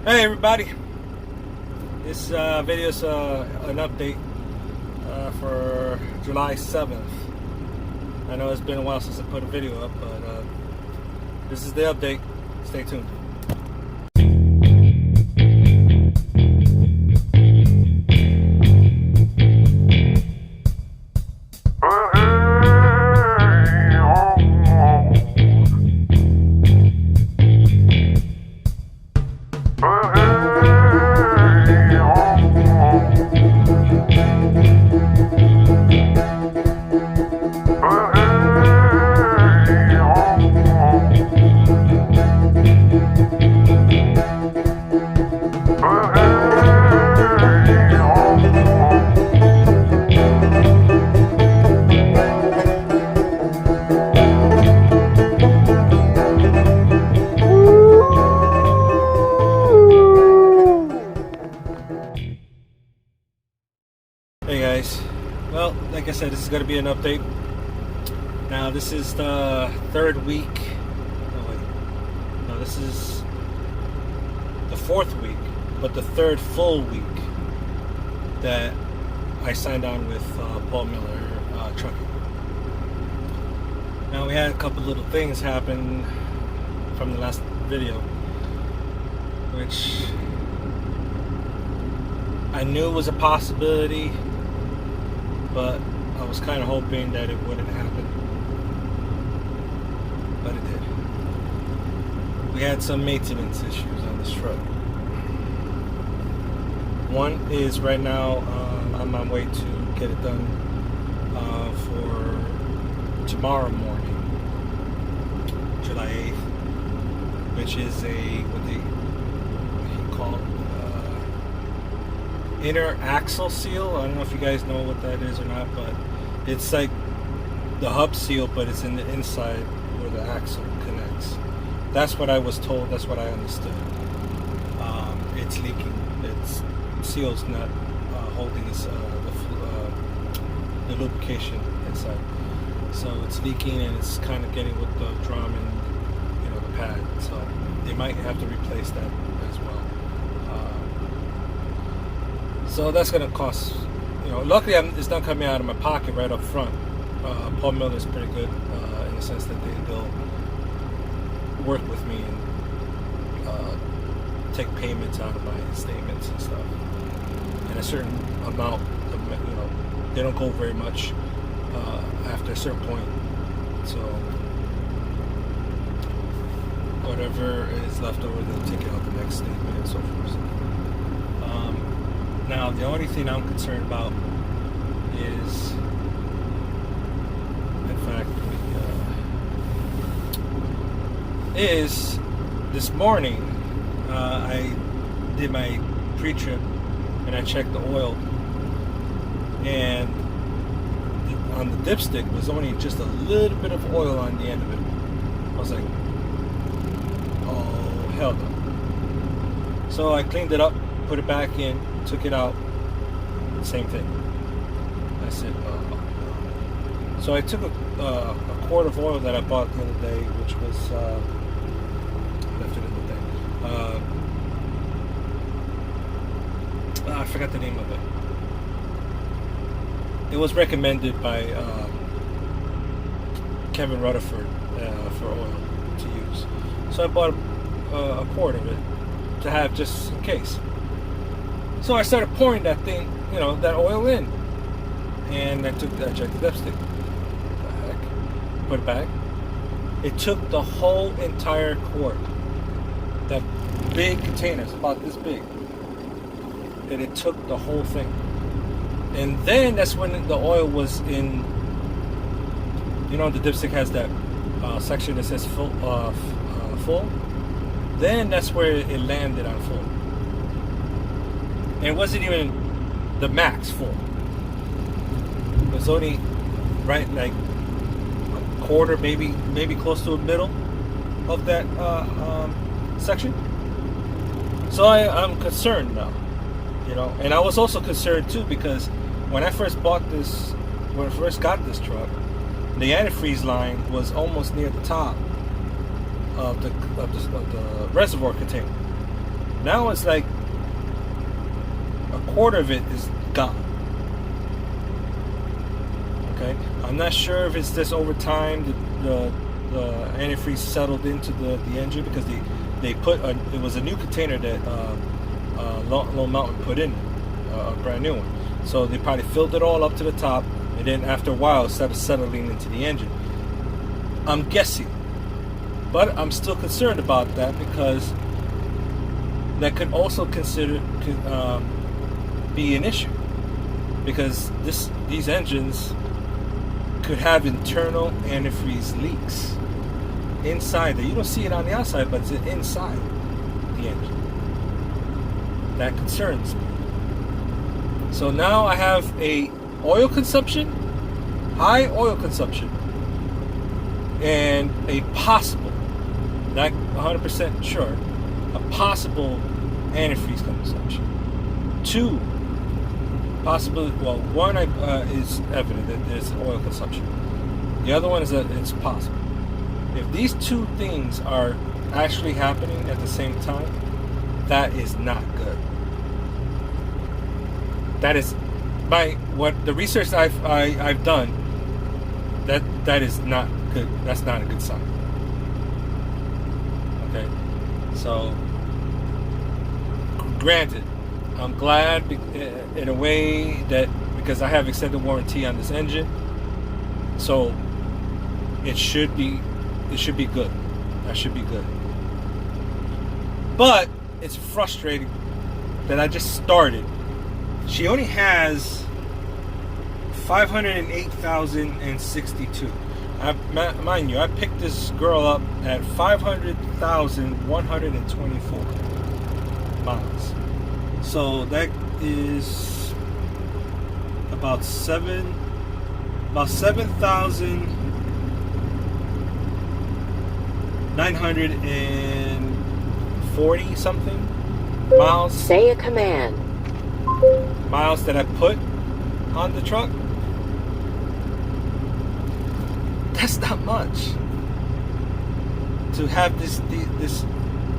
Hey everybody, this video is an update for July 7th. I know it's been a while since I put a video up, but this is the update. Stay tuned. Hey guys, well, like I said, this is going to be an update. Now, this is the third week. Oh, wait. No, this is the fourth week, but the third full week that I signed on with Paul Miller Trucking. Now, we had a couple little things happen from the last video, which I knew was a possibility, but I was kind of hoping that it wouldn't happen, but it did. We had some maintenance issues on this truck. One is right now on my way to get it done for tomorrow morning, July 8th, which is what he called inner axle seal. I don't know if you guys know what that is or not, but it's like the hub seal, but it's in the inside where the axle connects. That's what I was told. That's what I understood. It's leaking. Its seal's not holding the lubrication inside, so it's leaking and it's kind of getting with the drum and the pad. So they might have to replace that as well. So that's going to cost, luckily it's not coming out of my pocket right up front. Paul Miller is pretty good in the sense that they'll work with me and take payments out of my statements and stuff. And a certain amount, they don't go very much after a certain point. So whatever is left over, they'll take it out the next statement and so forth. Now, the only thing I'm concerned about is, in fact, is this morning I did my pre-trip and I checked the oil, and on the dipstick was only just a little bit of oil on the end of it. I was like, oh, hell no. So I cleaned it up, put it back in, took it out, same thing. I said, so I took a quart of oil that I bought the other day, which was left it in the thing. I forgot the name of it. It was recommended by Kevin Rutherford for oil to use. So I bought a quart of it to have just in case. So I started pouring that thing, that oil in, and I checked the dipstick. Put it back. It took the whole entire quart, that big container, it's about this big, and it took the whole thing. And then that's when the oil was in, the dipstick has that section that says full. Then that's where it landed on full. And it wasn't even the max full. It was only right like a quarter, maybe close to a middle of that section. So I'm concerned now, and I was also concerned too because when I first got this truck, the antifreeze line was almost near the top of the reservoir container. Now it's like a quarter of it is gone. Okay, I'm not sure if it's just over time the antifreeze settled into the engine, because they put it was a new container that Lone Mountain put in, a brand new one. So they probably filled it all up to the top, and then after a while it started settling into the engine. I'm guessing, but I'm still concerned about that, because that could also be an issue, because these engines could have internal antifreeze leaks inside there. You don't see it on the outside, but it's inside the engine. That concerns me. So now I have high oil consumption, and a possible, not 100% sure, a possible antifreeze consumption. Two, possibly, well, one is evident that there's oil consumption. The other one is that it's possible. If these two things are actually happening at the same time, that is not good. That is, by what the research I've done, that is not good. That's not a good sign. Okay, so granted, I'm glad in a way that, because I have extended warranty on this engine, so it should be good. That should be good. But it's frustrating that I just started. She only has 508,062. Mind you, I picked this girl up at 500,124 miles. So that is about 7,940 something miles. Say a command. Miles that I put on the truck. That's not much to have this,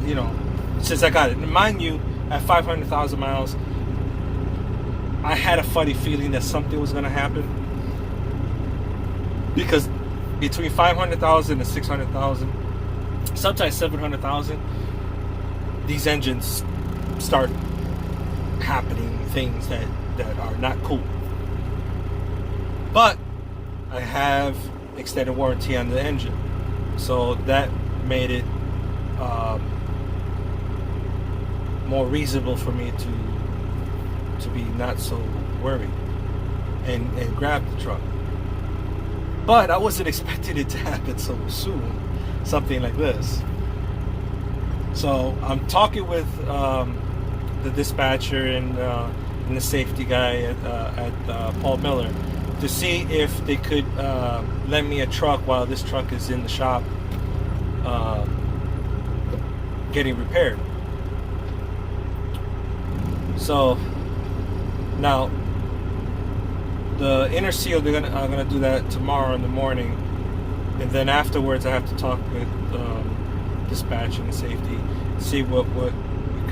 you know, since I got it. And mind you, at 500,000 miles, I had a funny feeling that something was going to happen, because between 500,000 and 600,000, sometimes 700,000, these engines start happening things that are not cool. But I have extended warranty on the engine, so that made it more reasonable for me to be not so worried and grab the truck. But I wasn't expecting it to happen so soon, something like this. So I'm talking with the dispatcher and the safety guy at Paul Miller to see if they could lend me a truck while this truck is in the shop getting repaired. So now the inner seal, I'm gonna do that tomorrow in the morning, and then afterwards I have to talk with dispatch and safety, see what we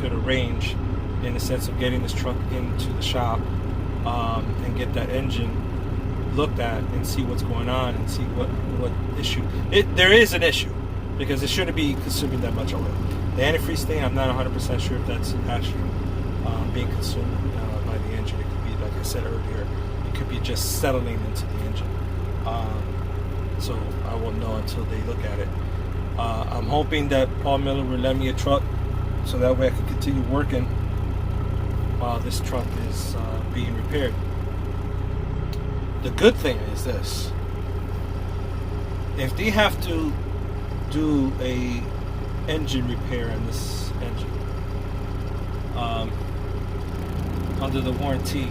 could arrange in the sense of getting this truck into the shop and get that engine looked at and see what's going on and see what issue. There is an issue, because it shouldn't be consuming that much oil. The antifreeze thing, I'm not 100% sure if that's actually being consumed by the engine. It could be, like I said earlier, it could be just settling into the engine. So I won't know until they look at it. I'm hoping that Paul Miller will lend me a truck, so that way I can continue working while this truck is being repaired. The good thing is this: if they have to do a engine repair on this engine under the warranty,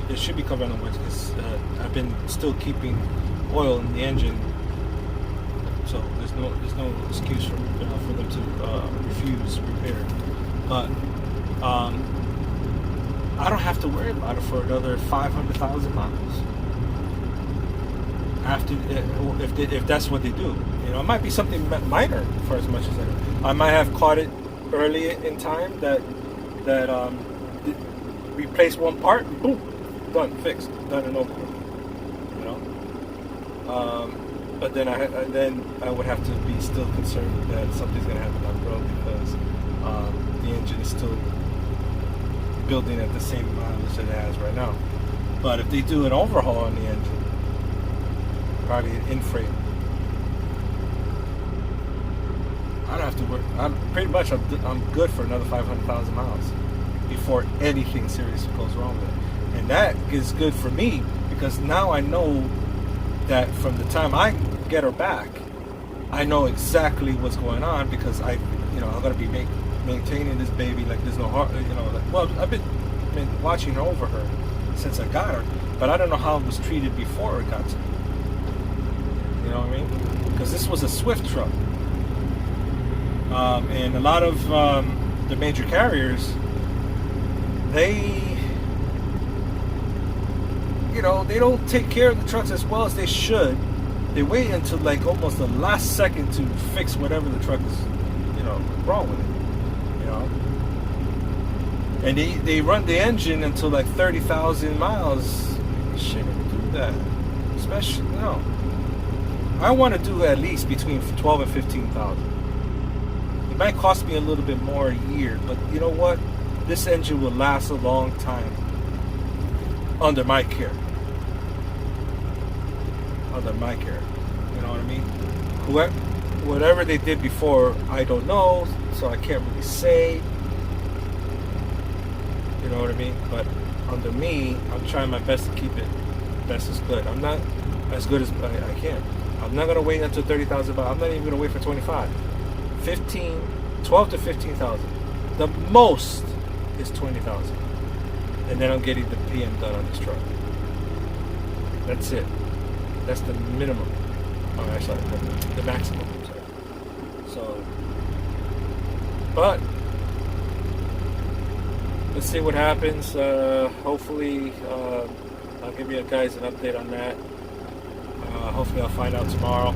it should be covered on the warranty, because I've been still keeping oil in the engine, so there's no excuse for them to refuse repair. But I don't have to worry about it for another 500,000 miles. After, if that's what they do, you know, it might be something minor for as much as I might have caught it early in time that replace one part, boom, done, fixed, done and over with. You know. But then I would have to be still concerned that something's gonna happen down the road because the engine is still building at the same mileage that it has right now. But if they do an overhaul on the engine, probably an in-frame, I'd have to work. I'm good for another 500,000 miles before anything serious goes wrong with it. And that is good for me because now I know that from the time I get her back, I know exactly what's going on because I'm gonna be maintaining this baby like there's no heart. I've been watching over her since I got her, but I don't know how it was treated before it got to me. You know what I mean? Because this was a Swift truck. And a lot of the major carriers, they don't take care of the trucks as well as they should. They wait until like almost the last second to fix whatever the truck is, wrong with it. And they run the engine until like 30,000 miles. Shouldn't do that. Especially, I want to do at least between 12 and 15,000. It might cost me a little bit more a year, but you know what? This engine will last a long time under my care. Under my care. You know what I mean? Whatever they did before, I don't know, so I can't really say. You know what I mean? But under me, I'm trying my best to keep it best as good. I'm not as good as I can. I'm not going to wait until 30,000, but I'm not even going to wait for 25. 12 to 15,000. The most is 20,000. And then I'm getting the PM done on this truck. That's it. That's the minimum. Oh, actually, the maximum. I'm sorry. So, but let's see what happens. Hopefully, I'll give you guys an update on that. Hopefully, I'll find out tomorrow.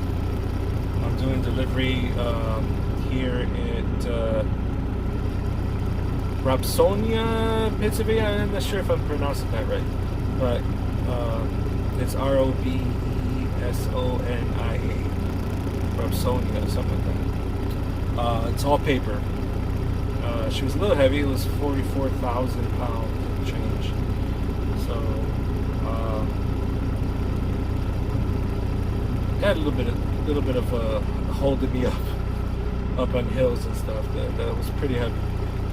I'm doing delivery here at Robsonia, Pennsylvania. I'm not sure if I'm pronouncing that right, but it's Robesonia, Robsonia, something like that. It's all paper. She was a little heavy. It was 44,000 pounds and change. So had a little bit of holding me up on hills and stuff. That was pretty heavy.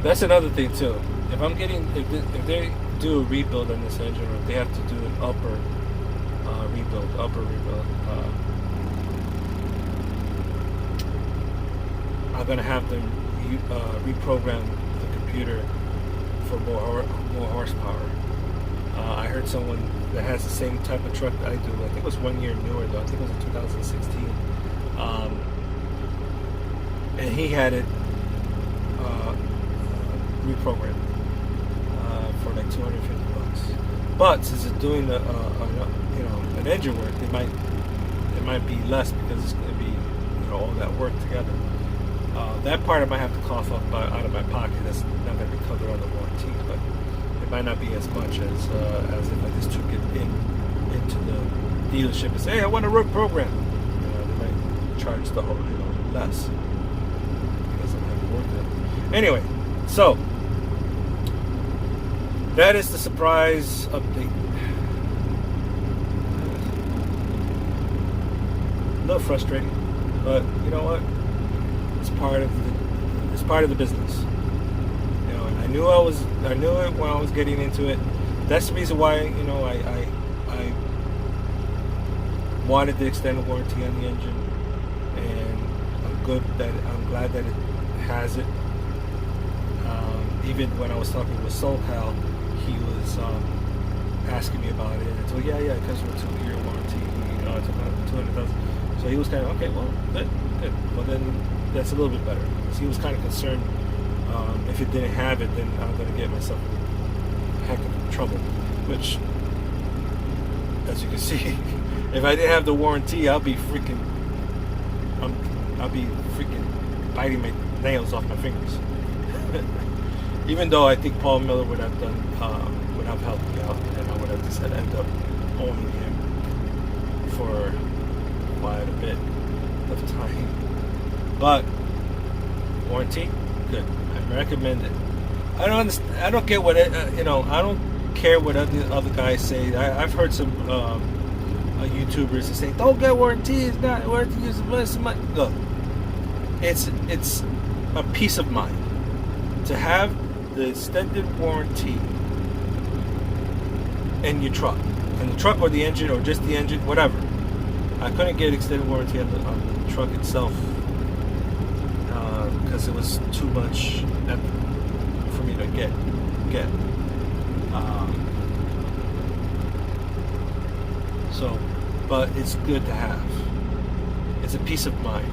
That's another thing too. If they do a rebuild on this engine, or if they have to do an upper rebuild, I'm gonna have them reprogram the computer for more horsepower. I heard someone that has the same type of truck that I do. I think it was 1 year newer though. I think it was in 2016. And he had it reprogrammed for like $250. But since it's doing an engine work, it might be less because it's going to be all that work together. That part I might have to cough up out of my pocket. That's not going to be covered under warranty, but it might not be as much as if I just took it into the dealership and say, hey, I want a work program. They might charge the whole less because I'm having work there. Anyway, so that is the surprise update. A little frustrating, but you know what? It's part of the business. And I knew it when I was getting into it. That's the reason why I wanted to extend the warranty on the engine, and I'm glad that it has it. Even when I was talking with SoCal, he was asking me about it. I told him, yeah, it comes with a 2-year warranty. I took out 200,000. So he was kind of okay. Well, good. Well, then that's a little bit better because he was kind of concerned if it didn't have it, then I'm going to get myself in a heck of trouble. Which, as you can see, if I didn't have the warranty, I'll be freaking biting my nails off my fingers. Even though I think Paul Miller would have helped me out, and I would have just ended up owning him for quite a bit of time. But warranty, good. I recommend it. I don't understand. I don't get what I don't care what other guys say. I've heard some YouTubers that say, "Don't get warranty. It's not worth it. Use the money." Look, it's a peace of mind to have the extended warranty in your truck, or the engine, or just the engine, whatever. I couldn't get extended warranty on the truck itself because it was too much for me to get. So, but it's good to have. It's a peace of mind.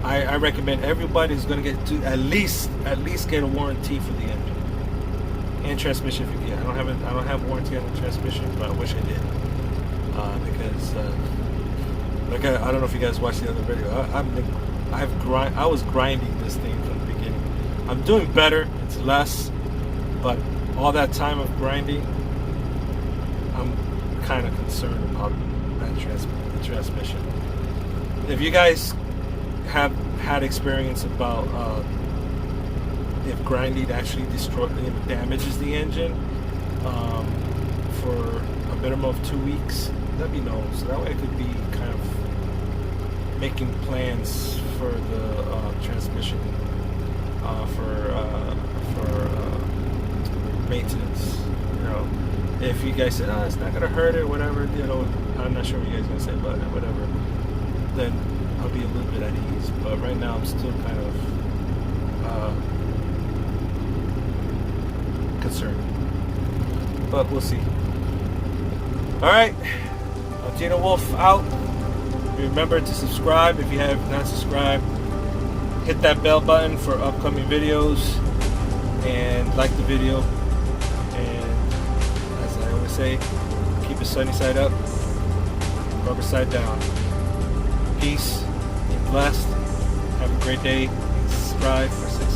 I recommend everybody is going to get to at least get a warranty for the engine and transmission. I don't have warranty on the transmission, but I wish I did because I don't know if you guys watched the other video. I was grinding this thing from the beginning. I'm doing better. It's less, but all that time of grinding, I'm kind of concerned about that transmission. If you guys have had experience about if grinding actually damages the engine for a minimum of 2 weeks, let me know, so that way I could be kind of making plans for the transmission for maintenance. If you guys said, it's not gonna hurt it, whatever, I'm not sure what you guys are gonna say, but whatever, then I'll be a little bit at ease. But right now I'm still kind of concerned, but we'll see. Alright, Gino Wolf out. Remember to subscribe if you have not subscribed. Hit that bell button for upcoming videos, and like the video, and as I always say, keep it sunny side up, rubber side down. Peace, be blessed, have a great day, subscribe for 6